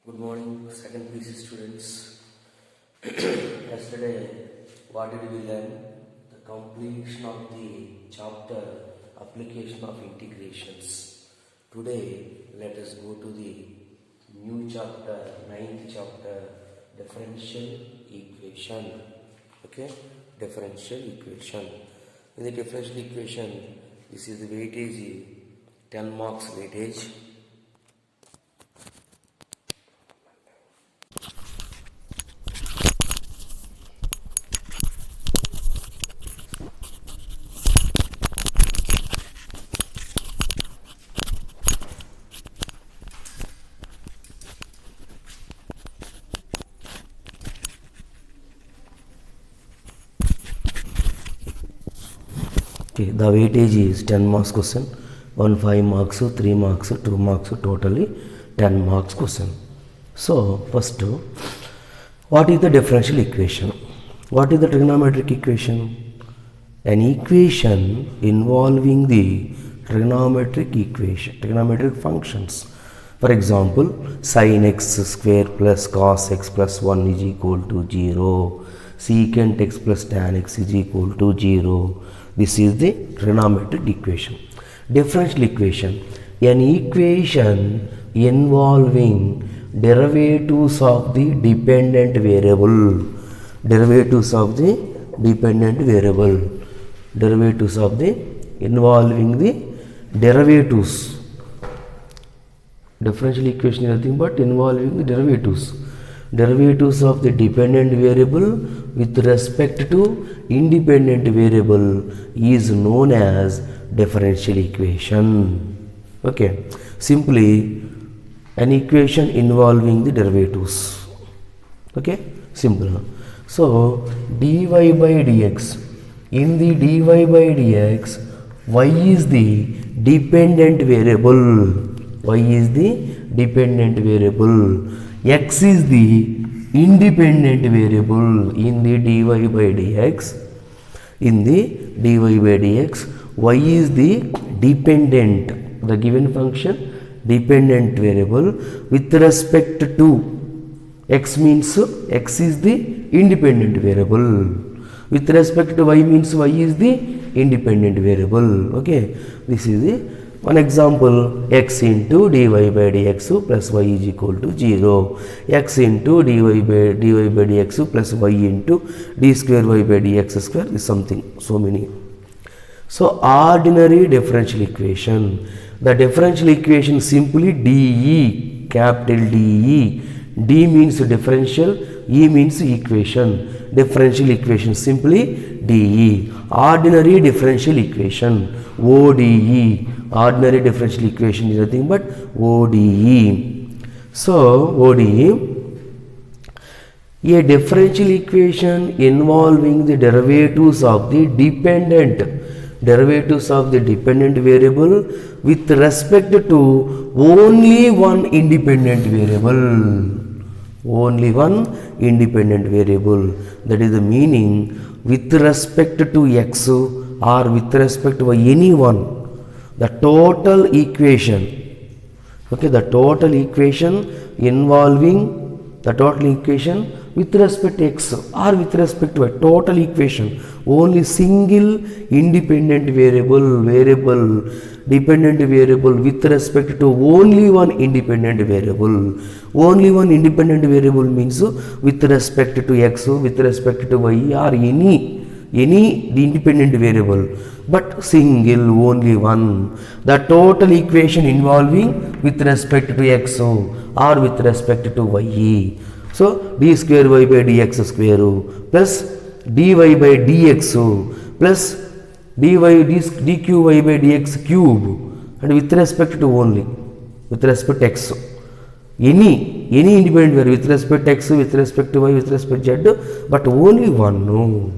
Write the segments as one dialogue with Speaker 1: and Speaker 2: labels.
Speaker 1: Good morning, second PC students. Yesterday, what did we learn? The completion of the chapter Application of Integrations. Today, let us go to the new chapter, ninth chapter, Differential Equation. Okay, Differential Equation. In the differential equation, this is the weightage, 10 marks weightage. Okay, the weightage is 10 marks question, 1 5 marks, 3 marks, 2 marks, totally 10 marks question. So, first, what is the differential equation? What is the trigonometric equation? An equation involving the trigonometric functions. For example, sin x square plus cos x plus 1 is equal to 0, secant x plus tan x is equal to 0. This is the trigonometric equation. Differential equation, an equation involving derivatives of the dependent variable. Derivatives of the dependent variable. Derivatives of the involving the derivatives. Differential equation is nothing but involving the derivatives. Derivatives of the dependent variable with respect to independent variable is known as differential equation. Okay, simply an equation involving the derivatives. Okay, simple. So dy by dx, in the dy by dx, y is the dependent variable. Y is the dependent variable. X is the independent variable in the dy by dx. In the dy by dx, y is the dependent, the given function dependent variable with respect to x means x is the independent variable. With respect to y means y is the independent variable. Okay, this is the one example, x into dy by dx plus y is equal to 0. X into dy by dx plus y into d square y by dx square is something, so many. So, ordinary differential equation. The differential equation simply dE, capital DE. D means differential, E means equation. Differential equation simply dE. Ordinary differential equation, ODE. Ordinary differential equation is nothing but ODE. So, ODE, a differential equation involving the derivatives of the dependent variable with respect to only one independent variable. Only one independent variable. That is the meaning with respect to x or with respect to any one. The total equation, okay, the total equation involving the total equation with respect to x or with respect to a total equation, only single independent variable, dependent variable with respect to only one independent variable. Only one independent variable means with respect to x, with respect to y or any independent variable, but single, only one. The total equation involving with respect to x or with respect to y. So d square y by dx square plus dy by dx plus dq y by dx cube, and with respect to only, with respect to x. Any independent variable with respect to x, with respect to y, with respect to z, but only one. No.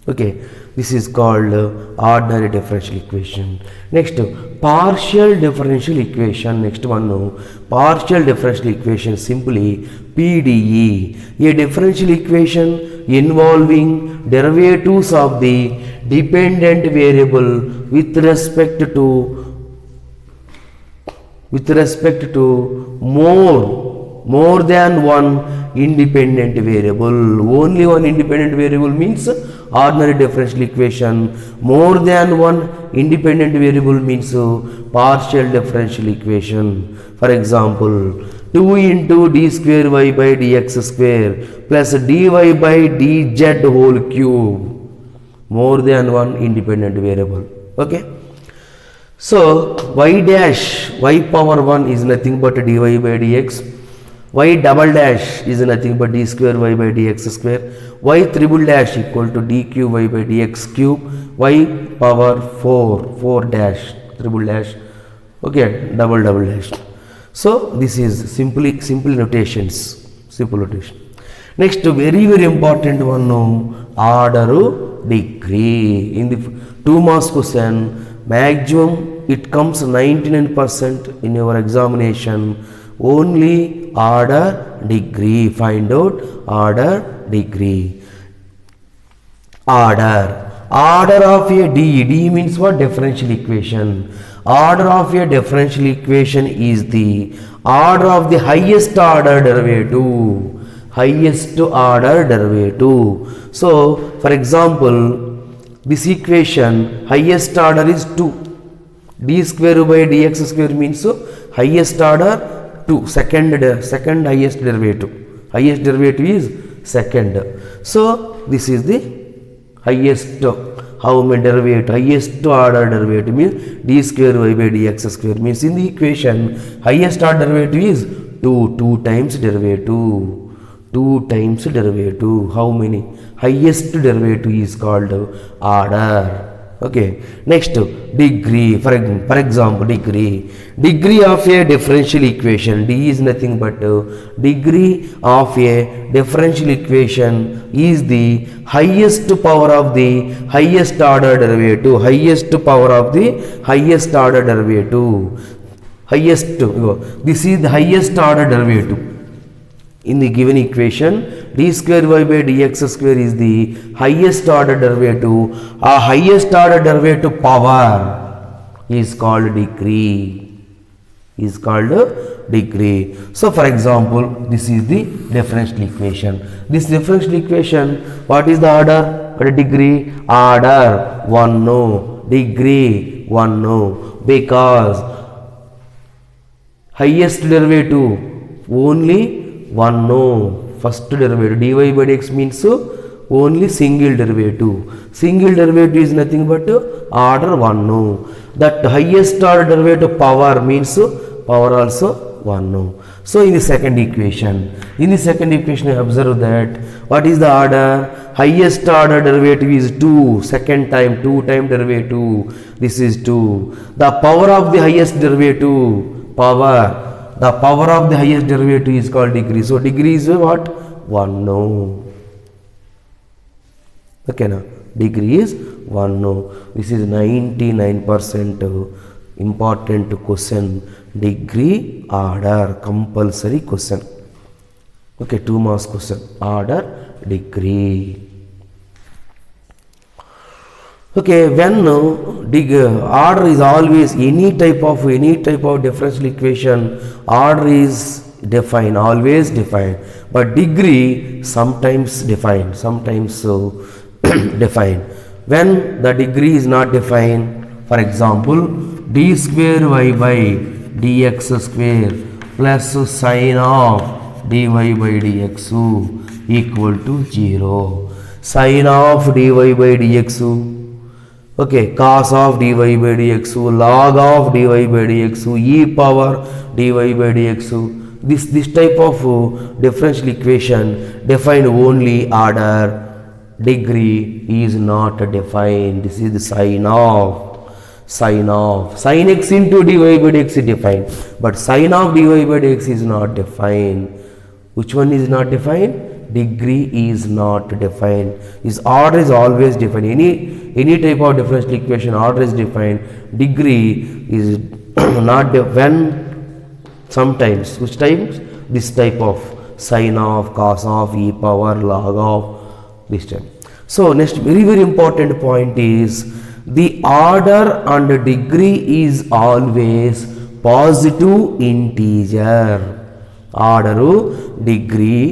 Speaker 1: Okay, this is called ordinary differential equation. Next, partial differential equation. Next one, partial differential equation, simply PDE. A differential equation involving derivatives of the dependent variable with respect to more more than one independent variable. Only one independent variable means ordinary differential equation. More than one independent variable means partial differential equation. For example, 2 into d square y by dx square plus dy by dz whole cube. More than one independent variable. Okay. So y dash, y power 1 is nothing but dy by dx. Y double dash is nothing but d square y by dx square. Y triple dash equal to d cube y by dx cube. Y power 4, 4 dash, triple dash. Okay, double dash. So this is simple notations, simple notation. Next, very important one, order degree. In the 2 marks question, maximum it comes 99% in your examination. Only order degree. Find out order degree. Order of a d means what? Differential equation. Order of a differential equation is the order of the highest order derivative. Highest order derivative. So for example, this equation highest order is 2. D square by dx square means highest order 2, second highest derivative. Highest derivative is second. So this is the highest, how many derivative? Highest order derivative means d square y by dx square means in the equation highest order derivative is 2 times derivative. 2 times derivative. How many? Highest derivative is called order. Okay. Next, degree. For example, degree of a differential equation. D is nothing but degree of a differential equation is the highest power of the highest order derivative. Highest power of the highest order derivative. Highest. This is the highest order derivative. In the given equation, d square y by dx square is the highest order derivative. A highest order derivative power is called degree. So for example, this is the differential equation. This differential equation, what is the order? What is degree? Order 1 no, degree 1 no, because highest derivative only 1 no. First derivative dy by dx means only single derivative. Single derivative is nothing but order 1 no. That highest order derivative power means power also 1 no. So in the second equation, observe that what is the order? Highest order derivative is 2. Second time 2 time derivative. This is 2. The power of the highest derivative power. The power of the highest derivative is called degree. So degree is what? 1 no. Okay, now degree is 1 no. This is 99% important question. Degree order compulsory question. Okay, 2 marks question. Order degree. Okay, when order is always any type of differential equation, order is defined, always defined, but degree sometimes defined, defined. When the degree is not defined, for example, d square y by dx square plus sine of dy by dx equal to 0. Sine of dy by dx, okay, cos of dy by dx, log of dy by dx, e power dy by dx. This type of differential equation defined only order. Degree is not defined. This is the sine of. Sine x into dy by dx is defined, but sine of dy by dx is not defined. Which one is not defined? Degree is not defined. This order is always defined. Any type of differential equation, order is defined. Degree is not when sometimes. Which times? This type of sine of, cos of, e power, log of, this time. So next very important point is the order and degree is always positive integer. Order, degree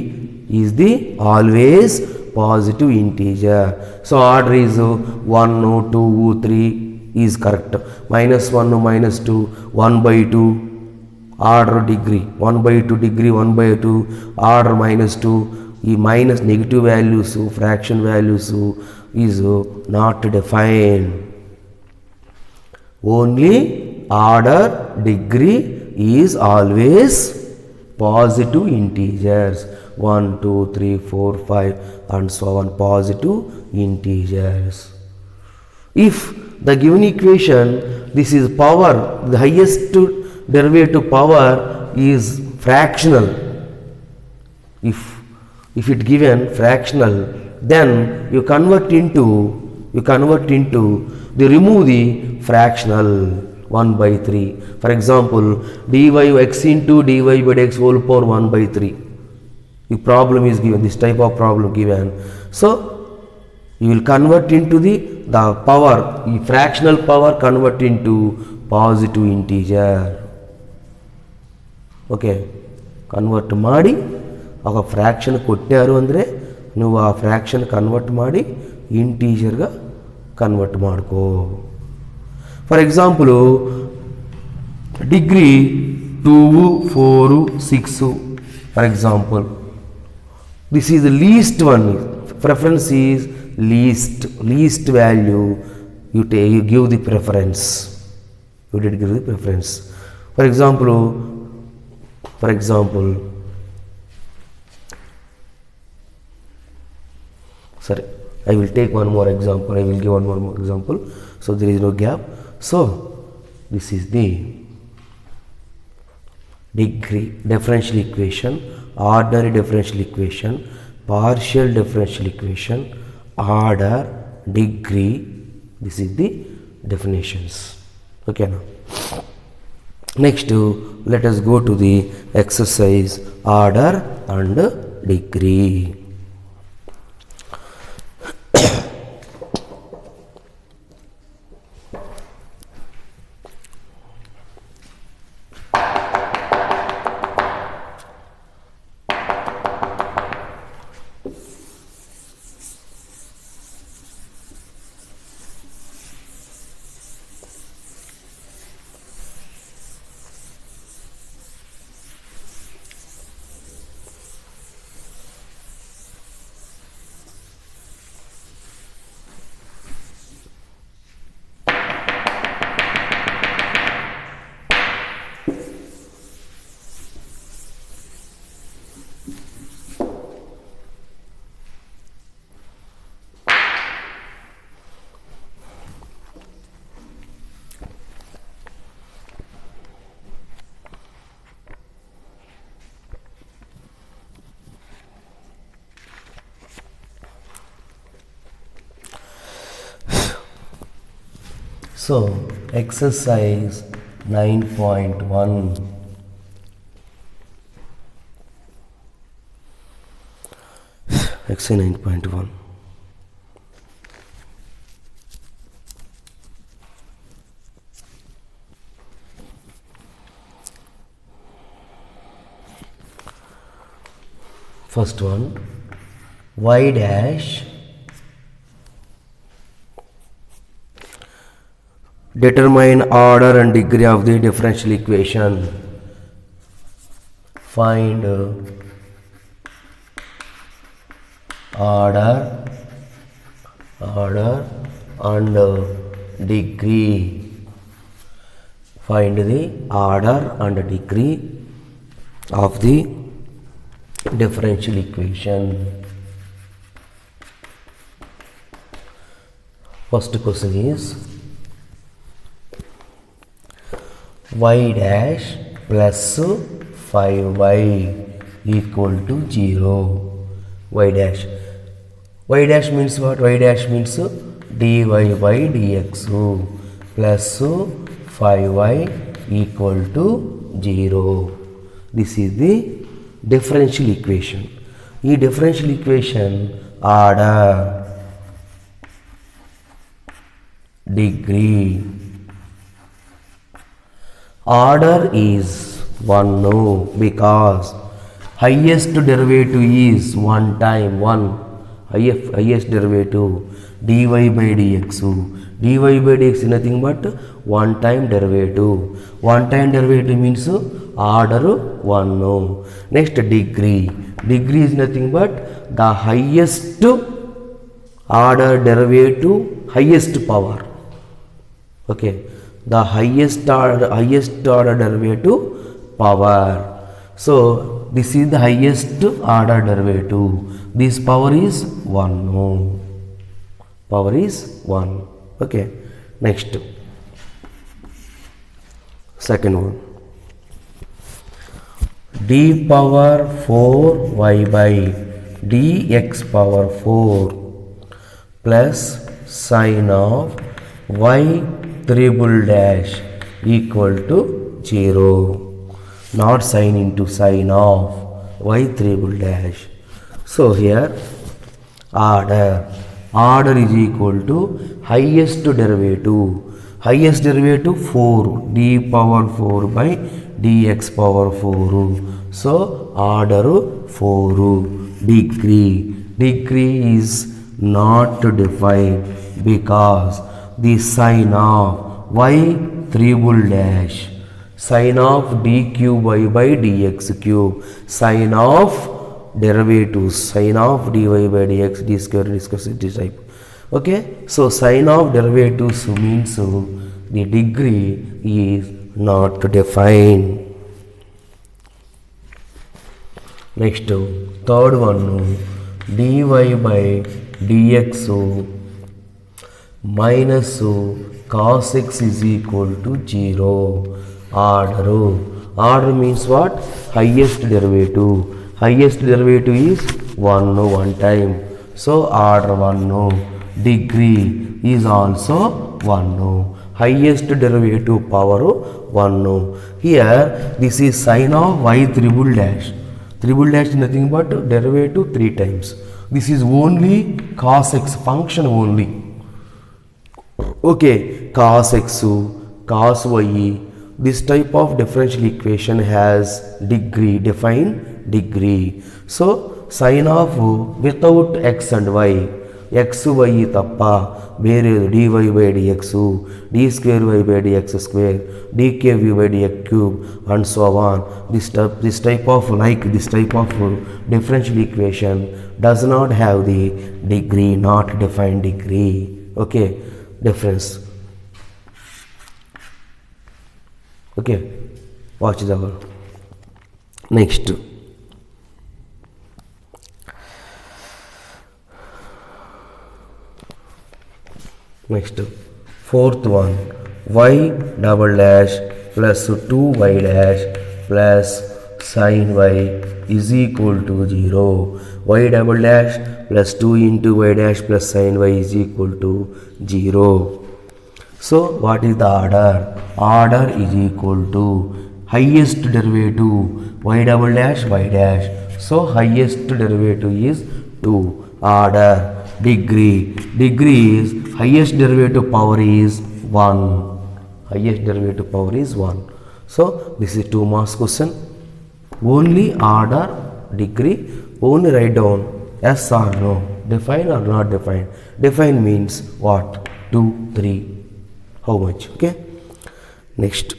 Speaker 1: is the always positive integer. So order is 1, 2, 3 is correct. -1, -2, 1/2. Order degree 1/2 degree 1/2. Order -2. ఈ minus negative values fraction values is not defined. Only order degree is always positive integers 1, 2, 3, 4, 5 and so on, positive integers. If the given equation, this is power, the highest derivative power is fractional. If it given fractional, then you convert into the remove the fractional 1/3. For example, dy x into dy by x whole power 1/3. The problem is given, this type of problem given. So you will convert into the power, the fractional power convert into positive integer. Okay, convert ಮಾಡಿ ಆಗ fraction ಕೊಟ್ಟಾರು ಅಂದರೆ ನೀವು ಆ fraction convert ಮಾಡಿ ಇಂಟೀಜರ್ಗೆ convert ಮಾಡ್ಕೋ. For example degree 2, 4, 6 for example. This is the least one. Preference is least value. You give the preference. You did give the preference. For example, sorry, I will take one more example. I will give one more example. So there is no gap. So this is the degree differential equation, ordinary differential equation, partial differential equation, order, degree. This is the definitions. Okay, now next let us go to the exercise order and degree. So exercise 9.1. Exercise 9.1. First one, y dash determine order and degree of the differential equation. Find order and degree. Find the order and degree of the differential equation. First question is y dash plus 5y equal to 0. Y dash means what? Y dash means dy by dx plus 5y equal to 0. This is the differential equation. This differential equation order, degree. Order is 1 because highest derivative is one time, one highest derivative dy by dx. Dy by dx is nothing but one time derivative. One time derivative means order 1. Next, degree. Degree is nothing but the highest order derivative, highest power. Okay, the highest order derivative power. So this is the highest order derivative. This power is 1. No. Power is 1. Okay. Next. Second one. D power 4y by dx power 4 plus sine of y triple dash equal to 0. Not sine into sine of y triple dash. So here order is equal to highest derivative. Highest derivative 4 d power 4 by dx power 4. So order 4. Degree is not defined because the sine of y triple dash, sine of d cube y by dx cube, sine of derivatives, sine of dy by dx, d square, d square, this type. Okay, so sine of derivatives means the degree is not defined. Next, third one, dy by dx minus cos x is equal to 0. Order means what? Highest derivative. Highest derivative is 1 time. So order 1. Degree is also 1. Highest derivative power 1. Here this is sine of y triple dash. Triple dash is nothing but derivative 3 times. This is only cos x function only. Okay, cos x, cos y, this type of differential equation has degree, defined degree. So sine of without x and y, x y tappa ಬೇರೆ dy by dx, d square y by dx square, dk by dx cube, and so on. This type of differential equation does not have the degree, not defined degree. Okay, difference. Okay, watch the one. Next. Next, fourth one, y double dash plus 2y dash plus sine y is equal to 0. Y double dash plus 2 into y dash plus sine y is equal to 0. So what is the order? Order is equal to highest derivative y double dash y dash. So highest derivative is 2. Order. Degree is highest derivative power is 1. Highest derivative power is 1. So this is 2 marks question. Only order, degree, only write down yes or no, define or not define. Define means what? 2, 3, how much? Okay, next.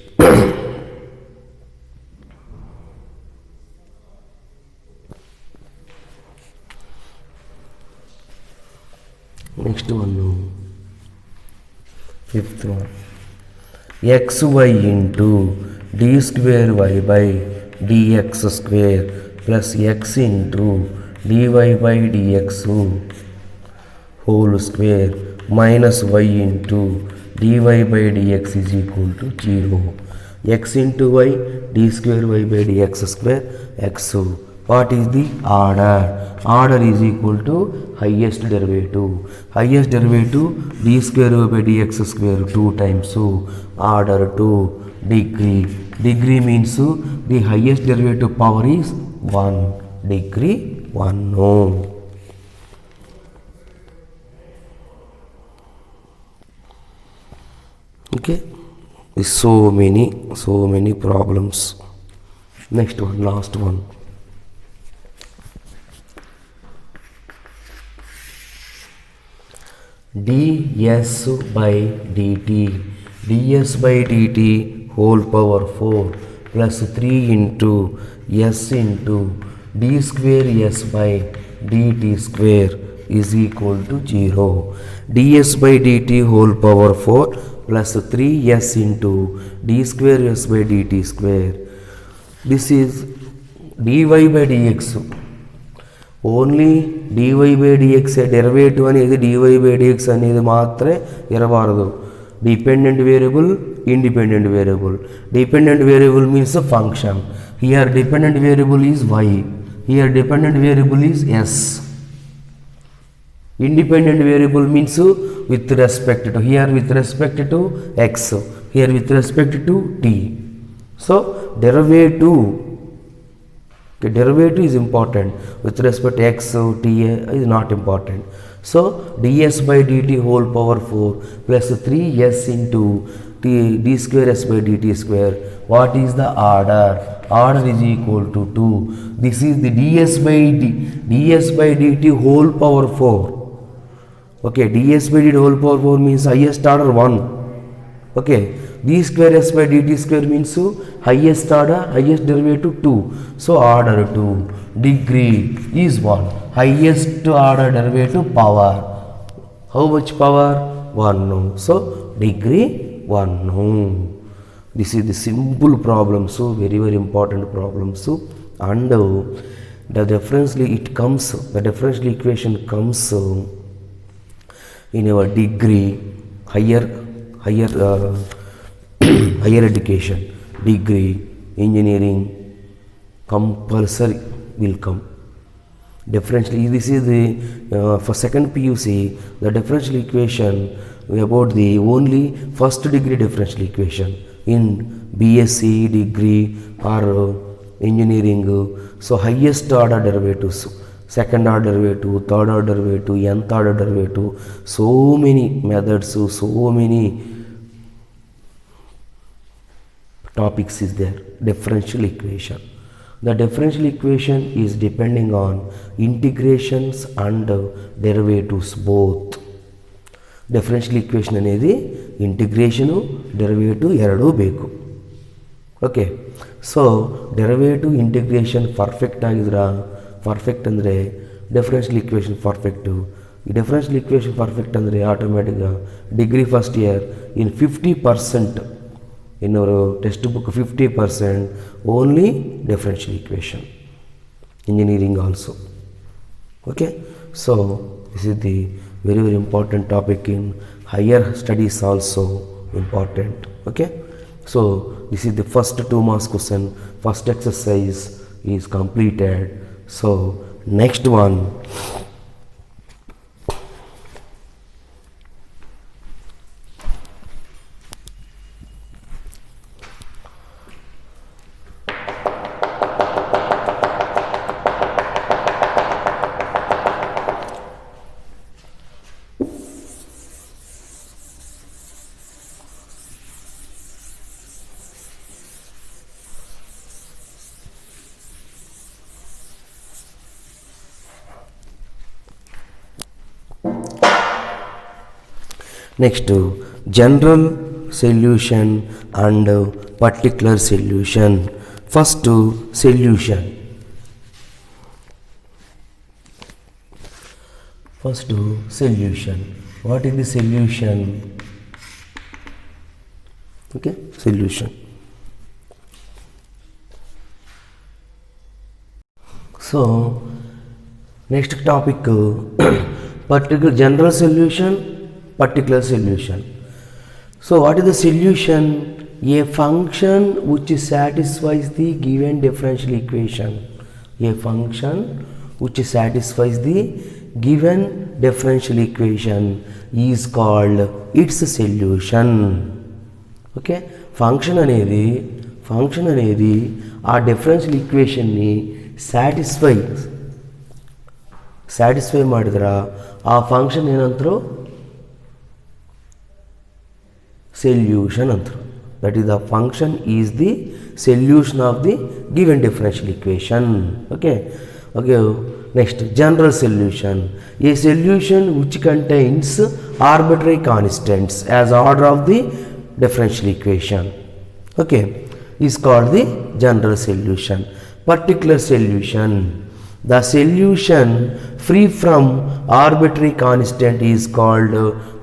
Speaker 1: Next one, fifth one, xy into d square y by dx square plus x into dy by dx whole square minus y into dy by dx is equal to 0. X into y, d square y by dx square, x. What is the order? Order is equal to highest derivative. Highest derivative d square y by dx square 2 times. So order 2. Degree means the highest derivative power is 1. Degree 1. No. Okay. So many problems. Next one, last one. ds by dt, ds by dt whole power 4 plus 3 into s into d square s by dt square is equal to 0. ds by dt whole power 4 plus 3s into d square s by dt square. This is dy by dx. Only dy by dx derivative అనేది dy by dx అనేది మాత్రమే ఇరవరదు. Dependent variable, independent variable. Dependent variable means function. Here dependent variable is y, here dependent variable is s. Independent variable means with respect to, here with respect to x, here with respect to t. So derivative, okay, derivative is important, with respect to x, t is not important. So ds by dt whole power 4 plus 3s into d square s by dt square. What is the order? Order is equal to 2. This is the ds by dt whole power 4. Okay, ds by dt whole power 4 means highest order 1. Okay, d square s by dt square means highest order, highest derivative 2. So order 2, degree is 1. Highest order derivative power. How much power? 1. So degree 1. This is the simple problem. So very important problem. So and the differential equation comes in our degree, higher education, degree, engineering, compulsory will come. Differential, this is the for second PUC, the differential equation about the only first degree differential equation in BSc degree or engineering. So highest order derivatives, second order derivative, third order derivative, nth order derivative, so many methods, so many topics is there. Differential equation. The differential equation is depending on integrations and derivatives both. Differential equation అనేది integration derivative ಎರಡೂ ಬೇಕು. Okay, so derivative integration perfect ಆಗಿದ್ರೆ, perfect ಅಂದರೆ differential equation perfect. ಈ differential equation perfect ಅಂದರೆ ಆಟೋಮೆಟಿಕ್గా degree first year in 50% in our textbook 50% only differential equation, engineering also. Okay, so this is the very important topic in higher studies also important. Okay, so this is the first 2 marks question, first exercise is completed. So next one, next general solution and particular solution. First solution. First solution. What is the solution? Okay, solution. So next topic particular general solution, particular solution. So what is the solution? A function which satisfies the given differential equation. A function which satisfies the given differential equation is called its solution. Okay, function అనేది ఆ differential equation ని satisfy ಮಾಡಿದ್ರೆ ಆ function ಏನಂತರು solution antru. That is, the function is the solution of the given differential equation. Okay, Next, general solution. A solution which contains arbitrary constants as order of the differential equation, okay, is called the general solution. Particular solution. The solution free from arbitrary constant is called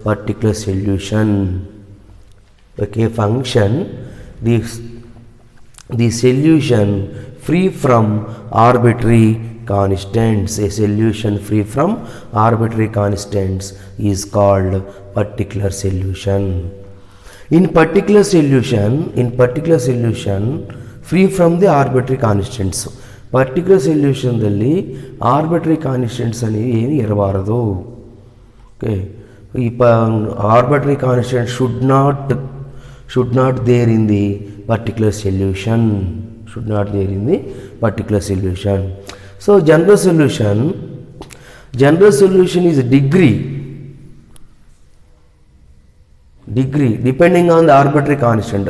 Speaker 1: particular solution. Okay, function, the solution free from arbitrary constants, a solution free from arbitrary constants is called particular solution. In particular solution free from the arbitrary constants, particular solution ದಲ್ಲಿ arbitrary constants అనేవి ಏನು ಇರಬಾರದು. Okay, ಈ arbitrary constant should not there in the particular solution, So general solution is degree depending on the arbitrary constant.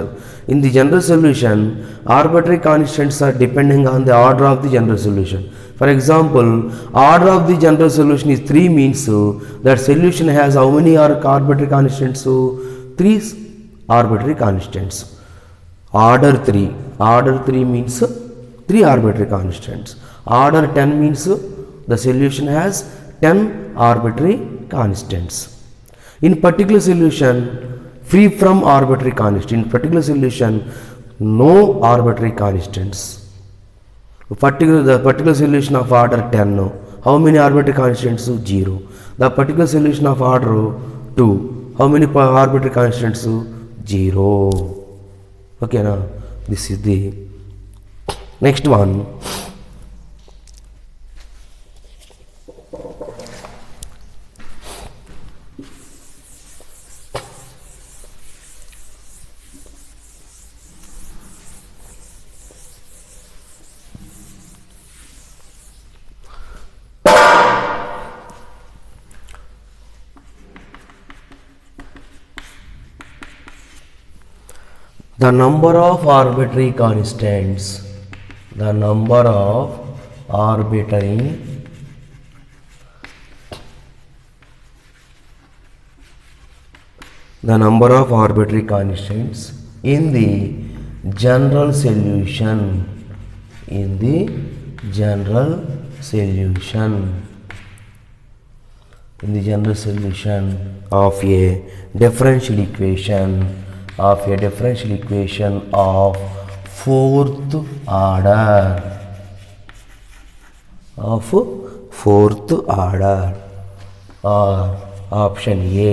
Speaker 1: In the general solution, arbitrary constants are depending on the order of the general solution. For example, order of the general solution is 3 means that solution has how many arbitrary constants? 3 arbitrary constants. Order 3 means 3 arbitrary constants. Order 10 means the solution has 10 arbitrary constants. In particular solution free from arbitrary constant, in particular solution no arbitrary constants. The particular solution of order 10, how many arbitrary constants? 0. The particular solution of order 2, how many arbitrary constants? 0. Okay, now this is the next one. The number of arbitrary constants, the number of arbitrary constants in the general solution, of a differential equation of fourth order, or option A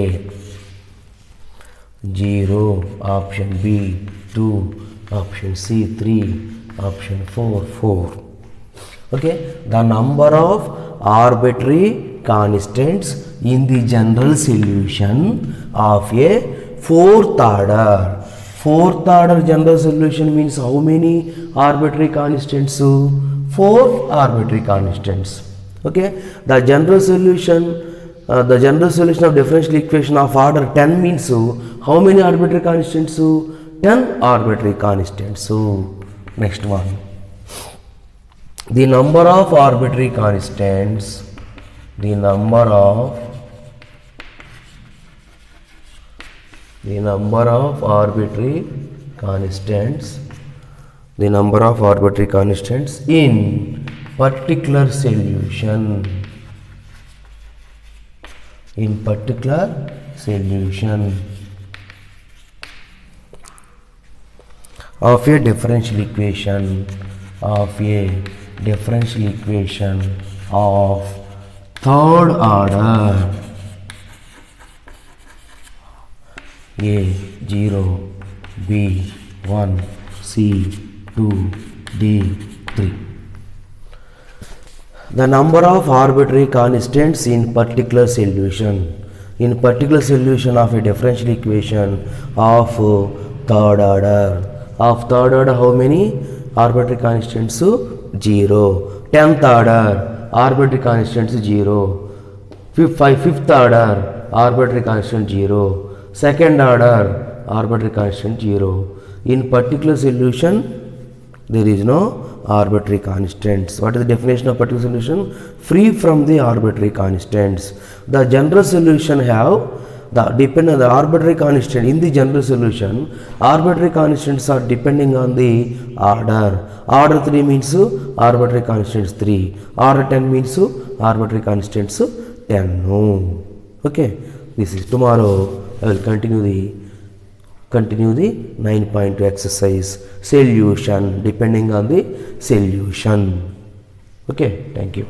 Speaker 1: 0, option B 2, option C 3, option 4. Okay, the number of arbitrary constants in the general solution of a fourth order general solution means how many arbitrary constants? 4 arbitrary constants. Okay, the general solution of differential equation of order 10 means how many arbitrary constants? 10 arbitrary constants. So next one, the number of arbitrary constants in particular solution of a differential equation of third order, A 0, B 1, C 2, D 3. The number of arbitrary constants in particular solution of a differential equation of third order. How many arbitrary constants? 0. 10th order arbitrary constants 0. Fifth order arbitrary constant 0. Second order arbitrary constant 0. In particular solution there is no arbitrary constants. What is the definition of particular solution? Free from the arbitrary constants. The general solution have the depend on the arbitrary constant. In the general solution, arbitrary constants are depending on the order. Order 3 means arbitrary constants 3. Order 10 means arbitrary constants 10. Okay, this is tomorrow. I will continue the 9.2 exercise solution depending on the solution. Okay, thank you.